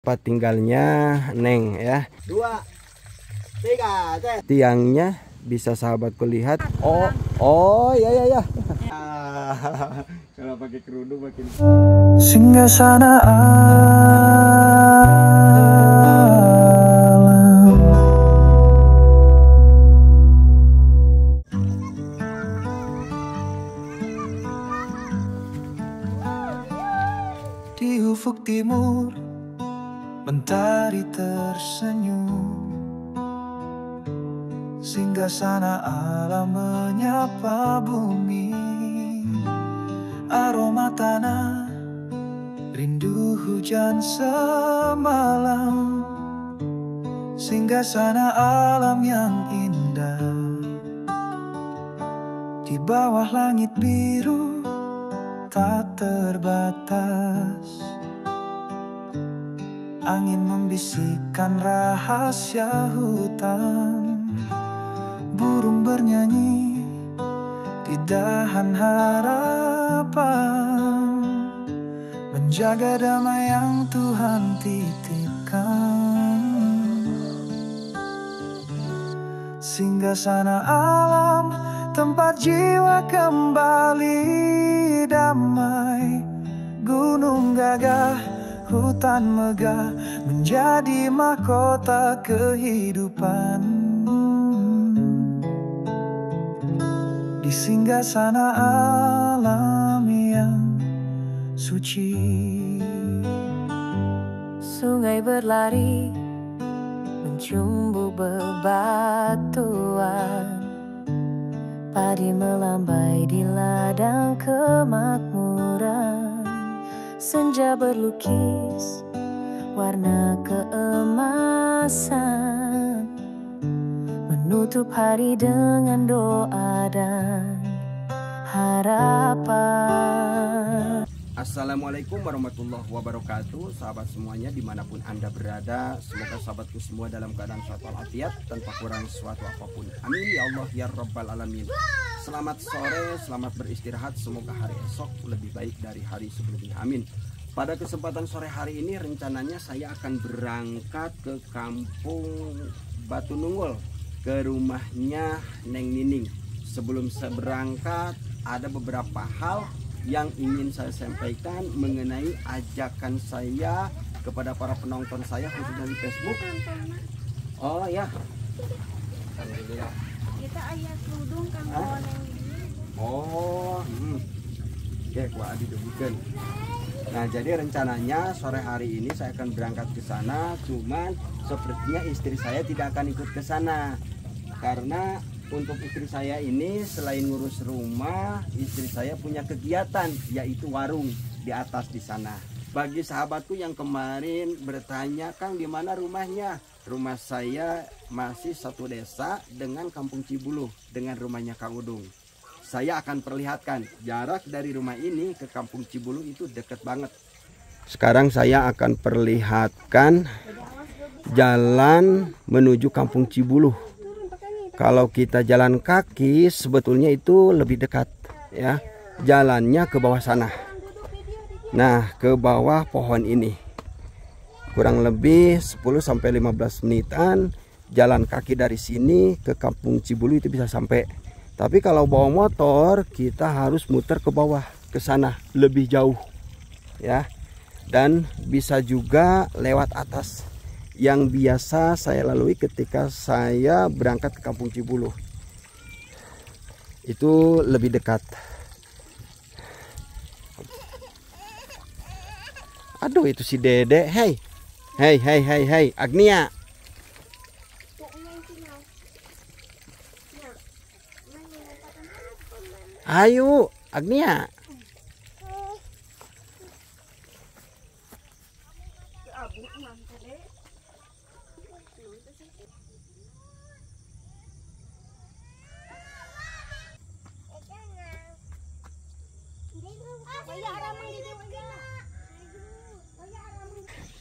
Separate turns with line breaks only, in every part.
Tempat tinggalnya Neng ya.
2, 3,
tiangnya bisa sahabatku lihat. Oh ya. Kalau pakai kerudung makin. Singgasana alam. Di ufuk timur mentari tersenyum, singgasana alam menyapa bumi. Aroma tanah, rindu hujan semalam, singgasana alam yang indah. Di bawah langit biru tak terbatas, angin membisikkan rahasia hutan, burung bernyanyi di dahan harapan, menjaga damai yang Tuhan titipkan. Singgasana alam, tempat jiwa kembali damai. Gunung gagah, hutan megah, menjadi mahkota kehidupan. Di singgasana alam yang suci,
sungai berlari mencumbu bebatuan, padi melambai di ladang kemakmuran. Senja berlukis warna keemasan, menutup hari dengan doa dan harapan.
Assalamualaikum warahmatullahi wabarakatuh. Sahabat semuanya dimanapun Anda berada, semoga sahabatku semua dalam keadaan sehat walafiat tanpa kurang suatu apapun. Amin ya Allah ya Rabbal Alamin. Selamat sore, selamat beristirahat. Semoga hari esok lebih baik dari hari sebelumnya. Amin. Pada kesempatan sore hari ini rencananya saya akan berangkat ke kampung Batu Nunggul, ke rumahnya Neng Nining. Sebelum saya berangkat, ada beberapa hal yang ingin saya sampaikan mengenai ajakan saya kepada para penonton saya khususnya di Facebook. Oh ya, alhamdulillah.
Kita ayah kerudung kan bawa Neng Nining.
Oh, oke, gua adi demikian. Nah, jadi rencananya sore hari ini saya akan berangkat ke sana, cuman sepertinya istri saya tidak akan ikut ke sana. Karena untuk istri saya ini selain ngurus rumah, istri saya punya kegiatan yaitu warung di atas di sana. Bagi sahabatku yang kemarin bertanya, Kang di mana rumahnya? Rumah saya masih satu desa dengan Kampung Cibuluh dengan rumahnya Kang Udung. Saya akan perlihatkan jarak dari rumah ini ke Kampung Cibuluh itu dekat banget. Sekarang saya akan perlihatkan jalan menuju Kampung Cibuluh. Kalau kita jalan kaki sebetulnya itu lebih dekat ya. Jalannya ke bawah sana. Nah, ke bawah pohon ini. Kurang lebih 10-15 menitan jalan kaki dari sini ke Kampung Cibuluh itu bisa sampai. Tapi kalau bawa motor kita harus muter ke bawah ke sana lebih jauh ya. Dan bisa juga lewat atas yang biasa saya lalui ketika saya berangkat ke Kampung Cibuluh. Itu lebih dekat. Aduh, itu si Dede. Hey Agnia. Ayo Agnia.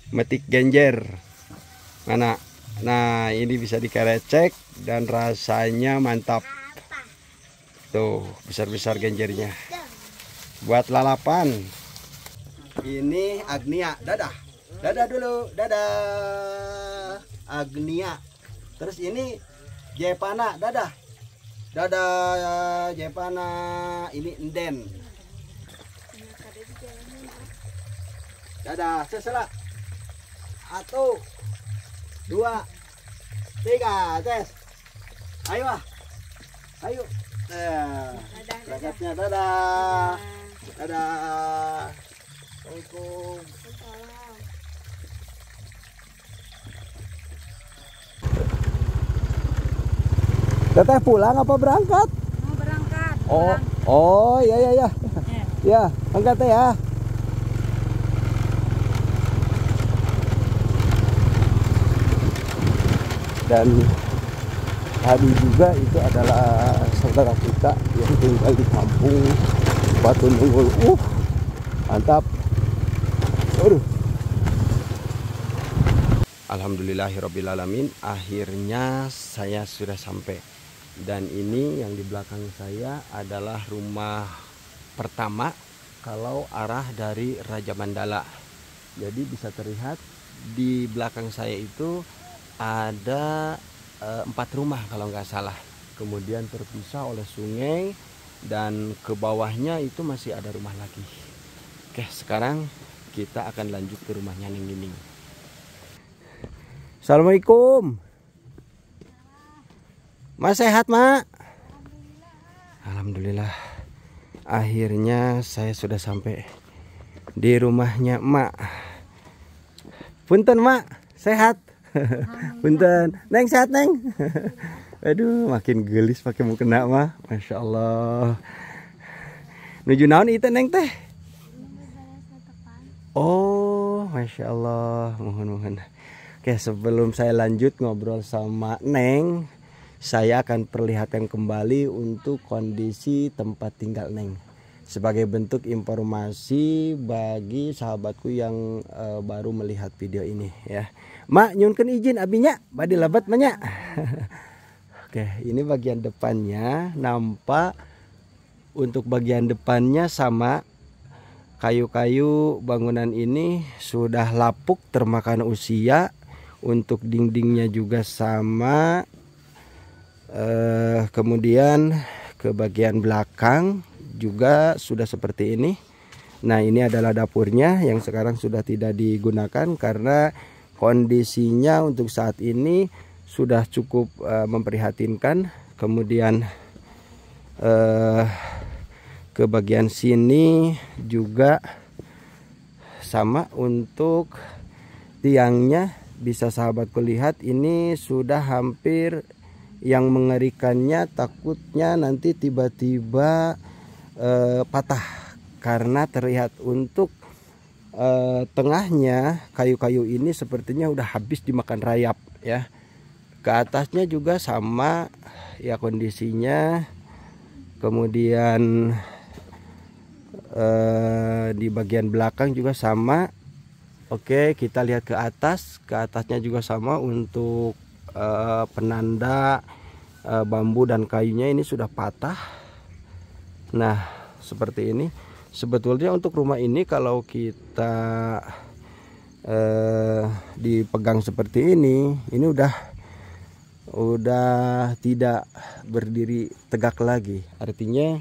Metik genjer mana? Nah, ini bisa dikerecek dan rasanya mantap. Tuh, besar-besar genjernya buat lalapan. Ini Agnia, dadah. Dadah dulu, dadah. Agnia. Terus ini Jepana, dadah. Dadah Jepana. Ini Enden. Dadah, sesela. 1, 2, 3, tes. Ayo ah. Ayo. Berangkatnya dadah. Dadah. Assalamualaikum. Teteh pulang apa berangkat?
Mau berangkat.
Oh, ya. Ya, angkat teh ya. Dan tadi juga itu adalah saudara kita yang tinggal di kampung Batu Nunggul. Mantap. Aduh. Alhamdulillahirrabbilalamin, akhirnya saya sudah sampai. Dan ini yang di belakang saya adalah rumah pertama kalau arah dari Raja Mandala. Jadi bisa terlihat di belakang saya itu ada 4 rumah kalau nggak salah. Kemudian terpisah oleh sungai dan ke bawahnya itu masih ada rumah lagi. Oke, sekarang kita akan lanjut ke rumahnya Neng Nining. Assalamualaikum. Mas sehat, Mak? Alhamdulillah. Akhirnya saya sudah sampai di rumahnya Mak. Punten, Mak. Sehat? Punten. Neng sehat, Neng? Aduh, makin gelis pakai mukena mah. Masya Allah. Nuju naon itu, Neng teh? Oh, Masya Allah. Mohon. Oke, sebelum saya lanjut ngobrol sama Neng, saya akan perlihatkan kembali untuk kondisi tempat tinggal Neng sebagai bentuk informasi bagi sahabatku yang baru melihat video ini ya. Mak, nyunkeun izin abinya badi lebat banyak. Oke, ini bagian depannya nampak. Untuk bagian depannya sama, kayu-kayu bangunan ini sudah lapuk termakan usia. Untuk dindingnya juga sama. Kemudian ke bagian belakang juga sudah seperti ini. Nah, ini adalah dapurnya yang sekarang sudah tidak digunakan karena kondisinya untuk saat ini sudah cukup memprihatinkan. Kemudian ke bagian sini juga sama. Untuk tiangnya bisa sahabatku lihat ini sudah hampir. Yang mengerikannya takutnya nanti tiba-tiba patah karena terlihat untuk tengahnya kayu-kayu ini sepertinya udah habis dimakan rayap ya. Ke atasnya juga sama ya kondisinya. Kemudian di bagian belakang juga sama. Oke, kita lihat ke atas. Ke atasnya juga sama untuk penanda bambu dan kayunya ini sudah patah. Nah, seperti ini. Sebetulnya untuk rumah ini kalau kita dipegang seperti ini udah tidak berdiri tegak lagi. Artinya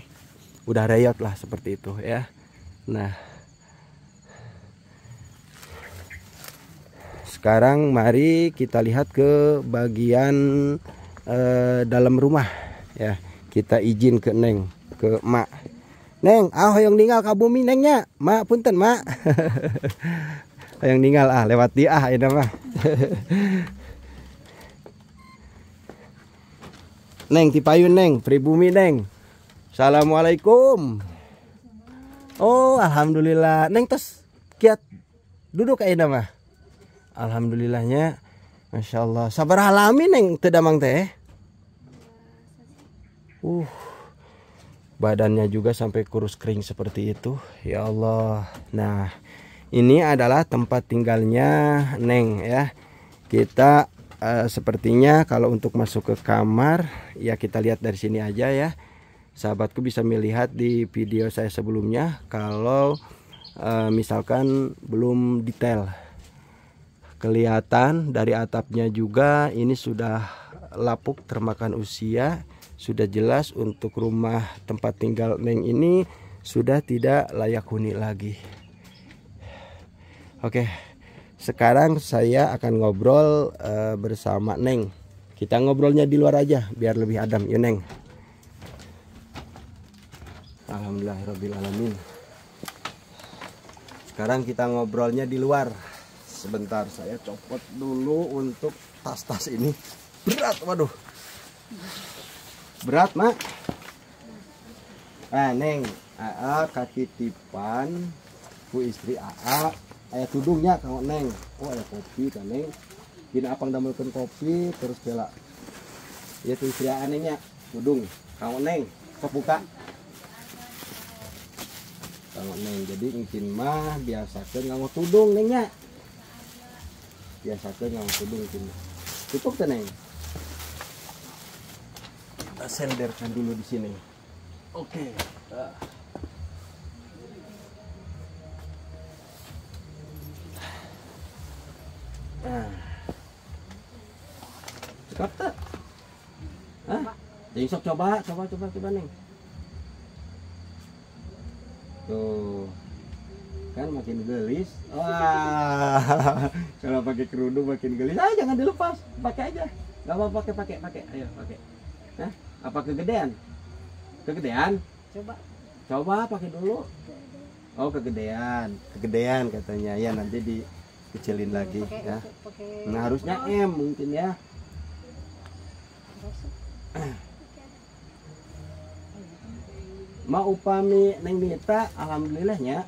udah reyot lah seperti itu ya. Nah, sekarang mari kita lihat ke bagian dalam rumah ya. Kita izin ke Neng, ke Mak. Neng, hoyong ninggal ka bumi Nengnya. Mak punten, Mak. Hoyong ninggal lewat dia ini mah. Neng tipayun Neng, pribumi Neng. Assalamualaikum. Oh, alhamdulillah. Neng tos kiat duduk kayak mah. Alhamdulillahnya, Masya Allah. Sabar halami Neng tedamang teh. Badannya juga sampai kurus kering seperti itu. Ya Allah. Nah, ini adalah tempat tinggalnya Neng ya. Kita sepertinya kalau untuk masuk ke kamar ya kita lihat dari sini aja ya. Sahabatku bisa melihat di video saya sebelumnya kalau misalkan belum detail. kelihatan dari atapnya juga ini sudah lapuk termakan usia. Sudah jelas untuk rumah tempat tinggal Neng ini sudah tidak layak huni lagi. Oke, sekarang saya akan ngobrol bersama Neng. Kita ngobrolnya di luar aja biar lebih adem, yuk Neng. Alhamdulillahirobbilalamin. Sekarang kita ngobrolnya di luar. Sebentar, saya copot dulu untuk tas-tas ini. Berat, waduh. Berat, Mak. Neng, Aa kakitipan ku istri Aa aya tudungnya kang Neng. Oh, ada kopi kan Neng. Dina apang damelkeun kopi terus bela. Ieu tuh istri Aa Nengnya, tudung. Kang Neng, sok buka. Kang Neng, jadi mungkin mah biasakeun nganggo tudung Nengnya. Biasakeun nganggo tudung mungkin. Tutup teh Neng. Senderkan dulu di sini. Oke. Cekap tak? Hah? Jadi sok coba Neng. Tuh. Kan makin gelis. Wah. Kalau pakai kerudung makin gelis. Jangan dilepas. Pakai aja. Enggak apa-apa pakai. Ayo, pakai. Hah? Apa kegedean? Kegedean? Coba pakai dulu. Oh, kegedean katanya. Ya nanti dikecilin lagi ya. Nah, harusnya M mungkin ya. Mau upami Neng Nita, alhamdulillahnya.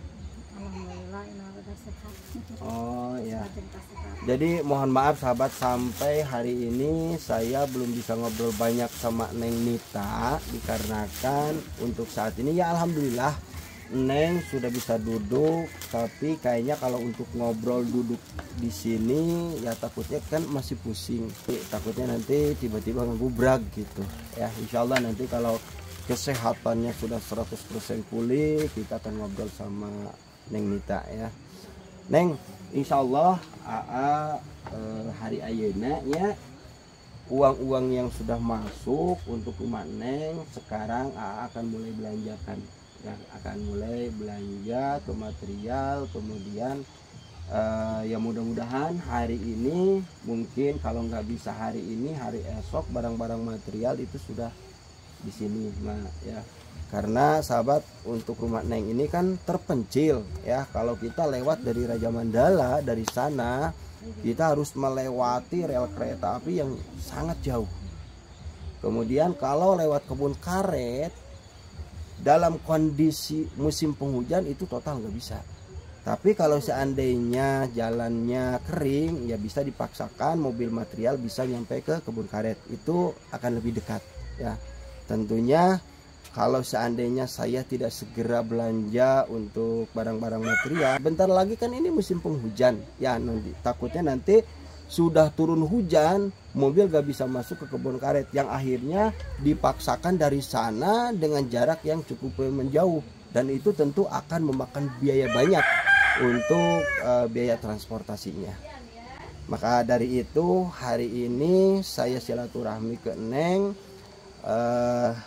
Alhamdulillah, ini udah sehat.
Oh ya. Jadi mohon maaf sahabat, sampai hari ini saya belum bisa ngobrol banyak sama Neng Nita dikarenakan untuk saat ini ya alhamdulillah Neng sudah bisa duduk, tapi kayaknya kalau untuk ngobrol duduk di sini ya takutnya kan masih pusing. Takutnya nanti tiba-tiba ngegubrak gitu. Ya insyaallah nanti kalau kesehatannya sudah 100% pulih kita akan ngobrol sama Neng Nita ya. Neng, insyaallah hari ayeuna ya uang-uang yang sudah masuk untuk rumah Neng sekarang akan mulai belanjakan ya, akan mulai belanja ke material, kemudian ya mudah-mudahan hari ini, mungkin kalau nggak bisa hari ini, hari esok barang-barang material itu sudah di sini ya. Karena sahabat untuk rumah Neng ini kan terpencil ya. Kalau kita lewat dari Raja Mandala dari sana kita harus melewati rel kereta api yang sangat jauh. Kemudian kalau lewat kebun karet dalam kondisi musim penghujan itu total nggak bisa. Tapi kalau seandainya jalannya kering ya bisa dipaksakan mobil material bisa nyampe ke kebun karet, itu akan lebih dekat ya. Tentunya kalau seandainya saya tidak segera belanja untuk barang-barang material, bentar lagi kan ini musim penghujan ya, nanti takutnya nanti sudah turun hujan mobil gak bisa masuk ke kebun karet, yang akhirnya dipaksakan dari sana dengan jarak yang cukup menjauh, dan itu tentu akan memakan biaya banyak untuk biaya transportasinya. Maka dari itu hari ini saya silaturahmi ke Neng.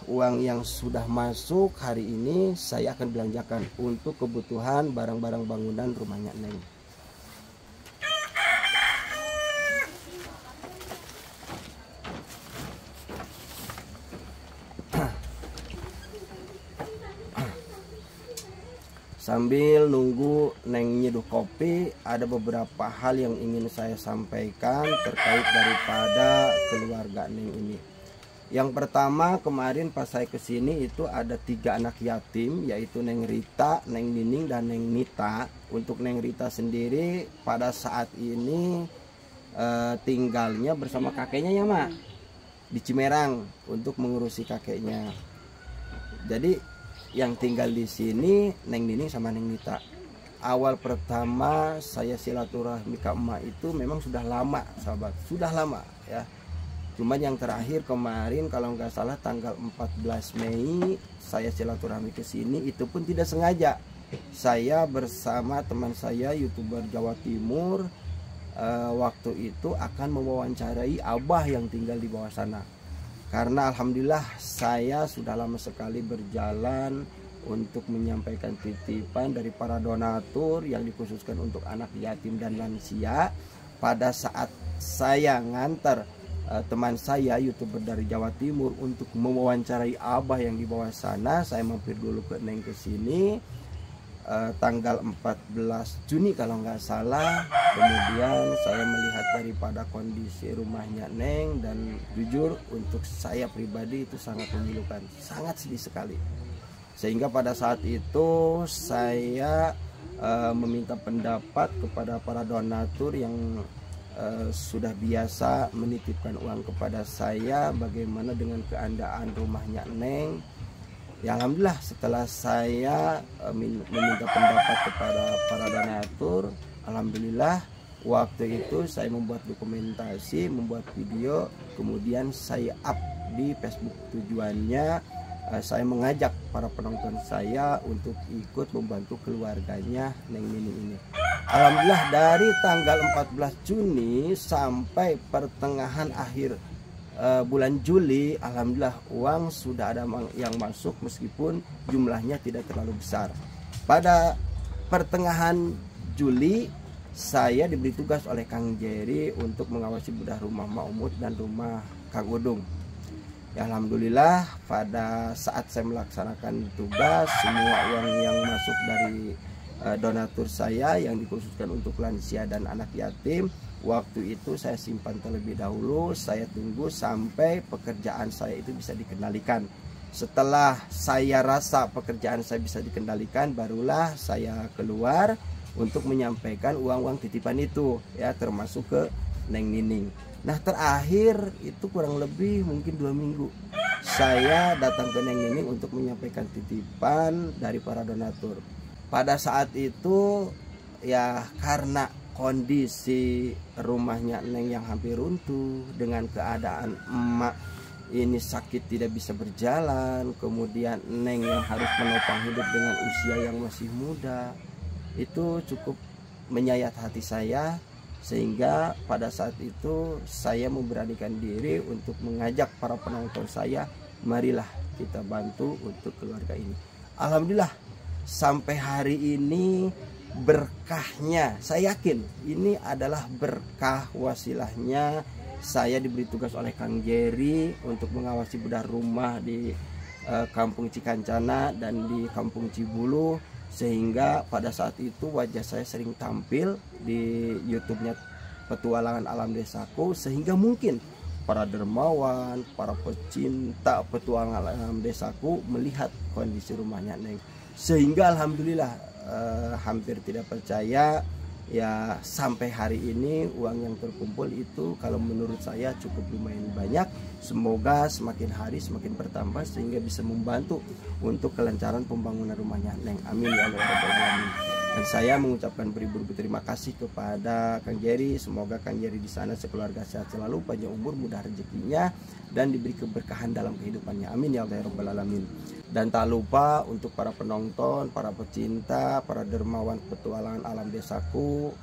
Uang yang sudah masuk hari ini saya akan belanjakan untuk kebutuhan barang-barang bangunan rumahnya Neng. Sambil nunggu Neng nyeduh kopi, ada beberapa hal yang ingin saya sampaikan terkait daripada keluarga Neng ini. Yang pertama, kemarin pas saya kesini itu ada 3 anak yatim, yaitu Neng Rita, Neng Nining, dan Neng Nita. Untuk Neng Rita sendiri pada saat ini tinggalnya bersama kakeknya ya Mak, di Cimerang untuk mengurusi kakeknya. Jadi yang tinggal di sini Neng Nining sama Neng Nita. Awal pertama saya silaturahmi ke emak itu memang sudah lama sahabat, sudah lama ya. Cuman yang terakhir kemarin kalau nggak salah tanggal 14 Mei saya silaturahmi ke sini, itu pun tidak sengaja. Saya bersama teman saya YouTuber Jawa Timur waktu itu akan mewawancarai abah yang tinggal di bawah sana. Karena alhamdulillah saya sudah lama sekali berjalan untuk menyampaikan titipan dari para donatur yang dikhususkan untuk anak yatim dan lansia. Pada saat saya ngantar teman saya YouTuber dari Jawa Timur untuk mewawancarai abah yang di bawah sana, saya mampir dulu ke Neng ke sini tanggal 14 Juni kalau nggak salah. Kemudian saya melihat daripada kondisi rumahnya Neng, dan jujur untuk saya pribadi itu sangat memilukan, sangat sedih sekali. Sehingga pada saat itu saya meminta pendapat kepada para donatur yang sudah biasa menitipkan uang kepada saya, bagaimana dengan keadaan rumahnya Neng. Ya alhamdulillah setelah saya meminta pendapat kepada para donatur, alhamdulillah waktu itu saya membuat dokumentasi, membuat video, kemudian saya up di Facebook. Tujuannya saya mengajak para penonton saya untuk ikut membantu keluarganya Neng Nining ini. Alhamdulillah dari tanggal 14 Juni sampai pertengahan akhir bulan Juli, alhamdulillah uang sudah ada yang masuk meskipun jumlahnya tidak terlalu besar. Pada pertengahan Juli saya diberi tugas oleh Kang Jerry untuk mengawasi bedah rumah Maumud dan rumah Kang Udung. Ya alhamdulillah pada saat saya melaksanakan tugas, semua uang yang masuk dari donatur saya yang dikhususkan untuk lansia dan anak yatim, waktu itu saya simpan terlebih dahulu. Saya tunggu sampai pekerjaan saya itu bisa dikendalikan. Setelah saya rasa pekerjaan saya bisa dikendalikan, barulah saya keluar untuk menyampaikan uang-uang titipan itu, ya, termasuk ke Neng Nining. Nah terakhir itu kurang lebih mungkin 2 minggu saya datang ke Neng Nining untuk menyampaikan titipan dari para donatur. Pada saat itu ya karena kondisi rumahnya Neng yang hampir runtuh, dengan keadaan emak ini sakit tidak bisa berjalan, kemudian Neng yang harus menopang hidup dengan usia yang masih muda, itu cukup menyayat hati saya. Sehingga pada saat itu saya memberanikan diri untuk mengajak para penonton saya, marilah kita bantu untuk keluarga ini. Alhamdulillah sampai hari ini berkahnya, saya yakin ini adalah berkah wasilahnya. Saya diberi tugas oleh Kang Jerry untuk mengawasi bedah rumah di Kampung Cikancana dan di Kampung Cibulu, sehingga pada saat itu wajah saya sering tampil di YouTube-nya Petualangan Alam Desaku, sehingga mungkin para dermawan, para pecinta petualangan alam desaku melihat kondisi rumahnya Neng. Sehingga alhamdulillah hampir tidak percaya ya, sampai hari ini uang yang terkumpul itu kalau menurut saya cukup lumayan banyak. Semoga semakin hari semakin bertambah sehingga bisa membantu untuk kelancaran pembangunan rumahnya Neng. Amin ya Allah rabbal alamin. Dan saya mengucapkan beribu-ribu terima kasih kepada Kang Jerry. Semoga Kang Jerry di sana sekeluarga sehat selalu, panjang umur, mudah rezekinya, dan diberi keberkahan dalam kehidupannya. Amin ya Allah rabbal alamin. Dan tak lupa untuk para penonton, para pecinta, para dermawan petualangan alam desaku,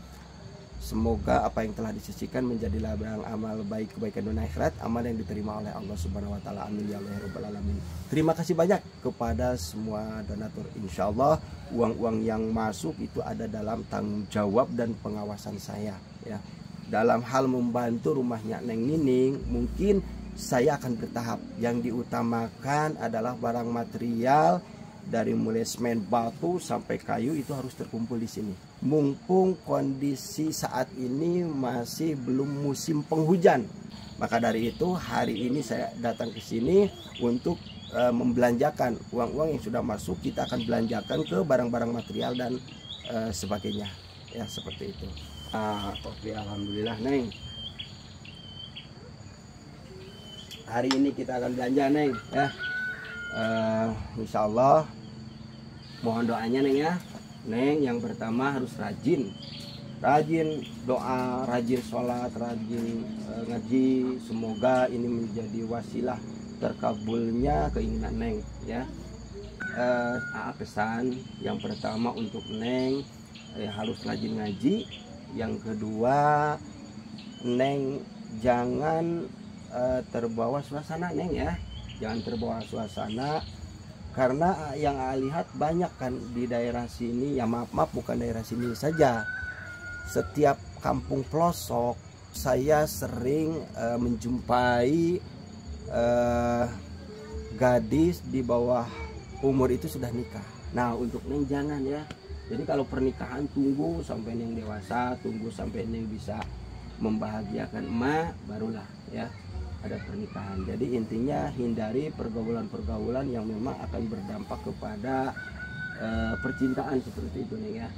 semoga apa yang telah disisikan menjadi ladang amal baik kebaikan dunia akhirat, amal yang diterima oleh Allah Subhanahu wa taala. Amin ya Allah rabbal alamin. Terima kasih banyak kepada semua donatur. Insya Allah uang-uang yang masuk itu ada dalam tanggung jawab dan pengawasan saya, ya. Dalam hal membantu rumahnya Neng Nining, mungkin saya akan bertahap. Yang diutamakan adalah barang material dari mulai semen, batu sampai kayu itu harus terkumpul di sini. Mumpung kondisi saat ini masih belum musim penghujan, maka dari itu hari ini saya datang ke sini untuk membelanjakan uang-uang yang sudah masuk. Kita akan belanjakan ke barang-barang material dan sebagainya, ya, seperti itu. Oke, alhamdulillah Neng. Hari ini kita akan belanja Neng, ya. Insya Allah mohon doanya Neng, ya. Neng yang pertama harus rajin doa, rajin sholat, rajin ngaji. Semoga ini menjadi wasilah terkabulnya keinginan Neng, ya. Pesan yang pertama untuk Neng harus rajin ngaji. Yang kedua Neng jangan terbawa suasana Neng ya, jangan terbawa suasana, karena yang lihat banyak kan di daerah sini ya, maaf bukan daerah sini saja, setiap kampung pelosok saya sering menjumpai gadis di bawah umur itu sudah nikah. Nah untuk Neng jangan ya, jadi kalau pernikahan tunggu sampai Neng dewasa, tunggu sampai Neng bisa membahagiakan emak, barulah ya ada pernikahan. Jadi intinya hindari pergaulan-pergaulan yang memang akan berdampak kepada percintaan seperti itu Neng ya.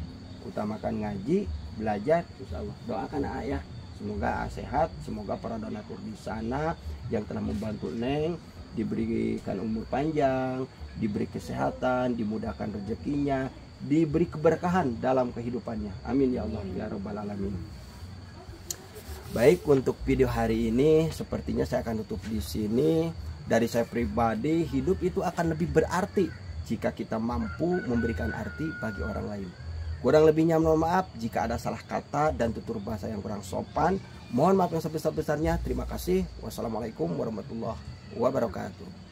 Utamakan ngaji, belajar, insya Allah. Doakan ya, semoga sehat, semoga para donatur di sana yang telah membantu Neng diberikan umur panjang, diberi kesehatan, dimudahkan rezekinya, diberi keberkahan dalam kehidupannya. Amin ya Allah ya rabbal alamin. Baik, untuk video hari ini sepertinya saya akan tutup di sini. Dari saya pribadi, hidup itu akan lebih berarti jika kita mampu memberikan arti bagi orang lain. Kurang lebihnya mohon maaf jika ada salah kata dan tutur bahasa yang kurang sopan. Mohon maaf yang sebesar-besarnya. Terima kasih. Wassalamualaikum warahmatullahi wabarakatuh.